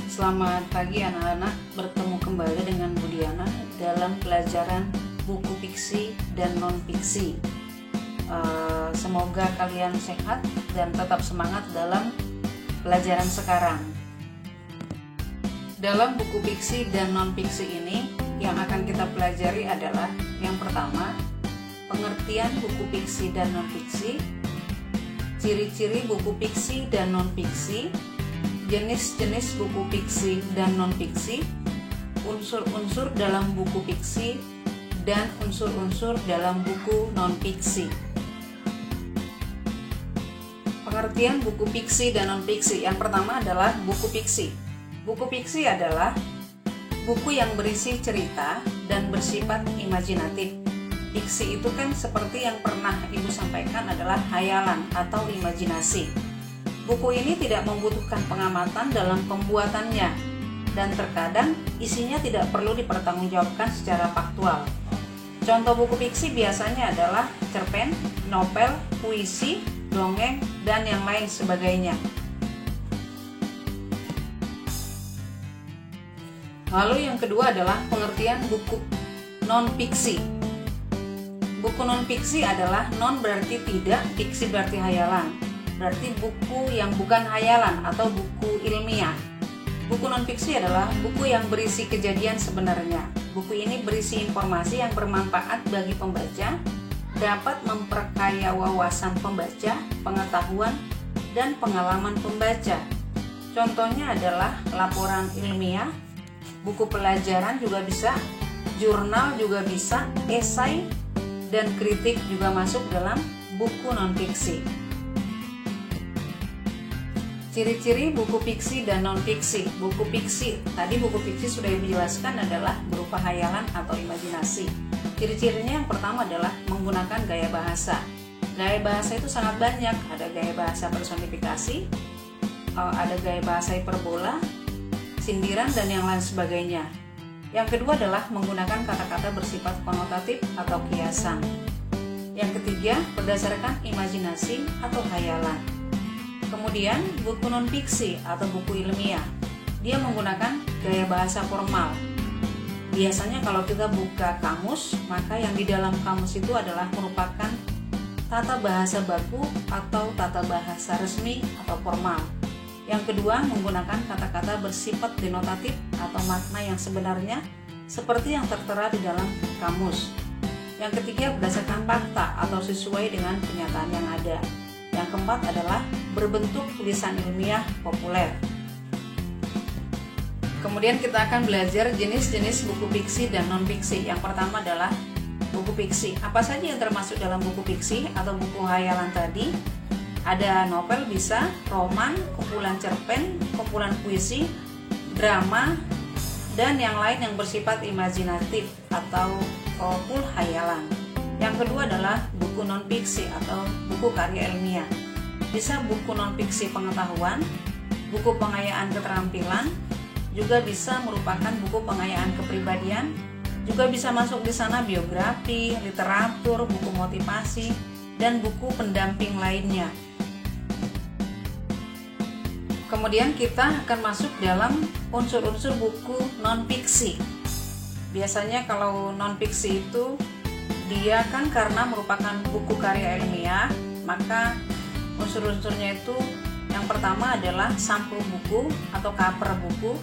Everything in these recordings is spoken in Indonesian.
Selamat pagi anak-anak, bertemu kembali dengan Budiana dalam pelajaran buku fiksi dan non-fiksi. Semoga kalian sehat dan tetap semangat dalam pelajaran sekarang. Dalam buku fiksi dan non-fiksi ini, yang akan kita pelajari adalah yang pertama, pengertian buku fiksi dan non-fiksi, ciri-ciri buku fiksi dan non-fiksi, jenis-jenis buku fiksi dan non-fiksi, unsur-unsur dalam buku fiksi, dan unsur-unsur dalam buku non-fiksi. Pengertian buku fiksi dan non-fiksi. Yang pertama adalah buku fiksi. Buku fiksi adalah buku yang berisi cerita dan bersifat imajinatif. Fiksi itu kan seperti yang pernah Ibu sampaikan adalah hayalan atau imajinasi. Buku ini tidak membutuhkan pengamatan dalam pembuatannya, dan terkadang isinya tidak perlu dipertanggungjawabkan secara faktual. Contoh buku fiksi biasanya adalah cerpen, novel, puisi, dongeng, dan yang lain sebagainya. Lalu yang kedua adalah pengertian buku non-fiksi. Buku non-fiksi adalah non berarti tidak, fiksi berarti hayalan. Berarti buku yang bukan hayalan atau buku ilmiah. Buku non-fiksi adalah buku yang berisi kejadian sebenarnya. Buku ini berisi informasi yang bermanfaat bagi pembaca, dapat memperkaya wawasan pembaca, pengetahuan, dan pengalaman pembaca. Contohnya adalah laporan ilmiah, buku pelajaran juga bisa, jurnal juga bisa, esai, dan kritik juga masuk dalam buku non-fiksi. Ciri-ciri buku fiksi dan non-fiksi. Buku fiksi, tadi buku fiksi sudah dijelaskan adalah berupa hayalan atau imajinasi. Ciri-cirinya yang pertama adalah menggunakan gaya bahasa. Gaya bahasa itu sangat banyak, ada gaya bahasa personifikasi, ada gaya bahasa hiperbola, sindiran, dan yang lain sebagainya. Yang kedua adalah menggunakan kata-kata bersifat konotatif atau kiasan. Yang ketiga, berdasarkan imajinasi atau hayalan. Kemudian buku non-fiksi atau buku ilmiah, dia menggunakan gaya bahasa formal. Biasanya kalau kita buka kamus, maka yang di dalam kamus itu adalah merupakan tata bahasa baku atau tata bahasa resmi atau formal. Yang kedua, menggunakan kata-kata bersifat denotatif atau makna yang sebenarnya seperti yang tertera di dalam kamus. Yang ketiga, berdasarkan fakta atau sesuai dengan kenyataan yang ada. Yang keempat adalah berbentuk tulisan ilmiah populer. Kemudian kita akan belajar jenis-jenis buku fiksi dan non-fiksi. Yang pertama adalah buku fiksi. Apa saja yang termasuk dalam buku fiksi atau buku hayalan tadi? Ada novel bisa, roman, kumpulan cerpen, kumpulan puisi, drama, dan yang lain yang bersifat imajinatif atau full hayalan. Yang kedua adalah buku non-fiksi atau buku karya ilmiah. Bisa buku non-fiksi pengetahuan, buku pengayaan keterampilan, juga bisa merupakan buku pengayaan kepribadian, juga bisa masuk di sana biografi, literatur, buku motivasi, dan buku pendamping lainnya. Kemudian kita akan masuk dalam unsur-unsur buku non-fiksi. Biasanya kalau non-fiksi itu dia kan karena merupakan buku karya ilmiah, maka unsur-unsurnya itu yang pertama adalah sampul buku atau cover buku,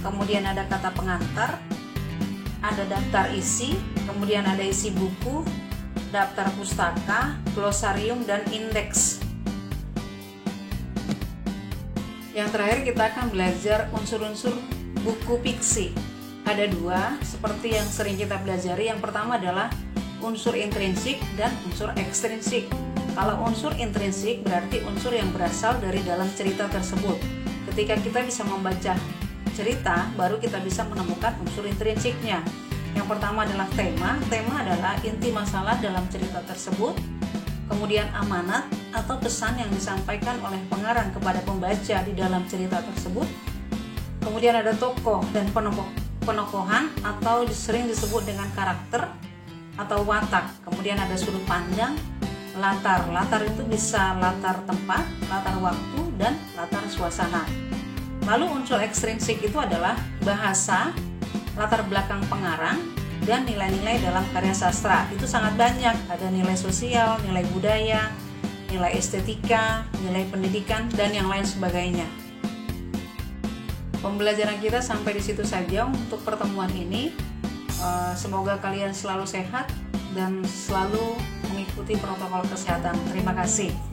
kemudian ada kata pengantar, ada daftar isi, kemudian ada isi buku, daftar pustaka, glosarium, dan indeks. Yang terakhir kita akan belajar unsur-unsur buku fiksi. Ada dua, seperti yang sering kita pelajari. Yang pertama adalah unsur intrinsik dan unsur ekstrinsik. Kalau unsur intrinsik berarti unsur yang berasal dari dalam cerita tersebut. Ketika kita bisa membaca cerita, baru kita bisa menemukan unsur intrinsiknya. Yang pertama adalah tema. Tema adalah inti masalah dalam cerita tersebut. Kemudian amanat atau pesan yang disampaikan oleh pengarang kepada pembaca di dalam cerita tersebut. Kemudian ada tokoh dan penokohan atau sering disebut dengan karakter atau watak. Kemudian ada sudut pandang, latar. Latar itu bisa latar tempat, latar waktu, dan latar suasana. Lalu unsur ekstrinsik itu adalah bahasa, latar belakang pengarang, dan nilai-nilai dalam karya sastra. Itu sangat banyak, ada nilai sosial, nilai budaya, nilai estetika, nilai pendidikan, dan yang lain sebagainya. Pembelajaran kita sampai di situ saja untuk pertemuan ini. Semoga kalian selalu sehat dan selalu mengikuti protokol kesehatan. Terima kasih.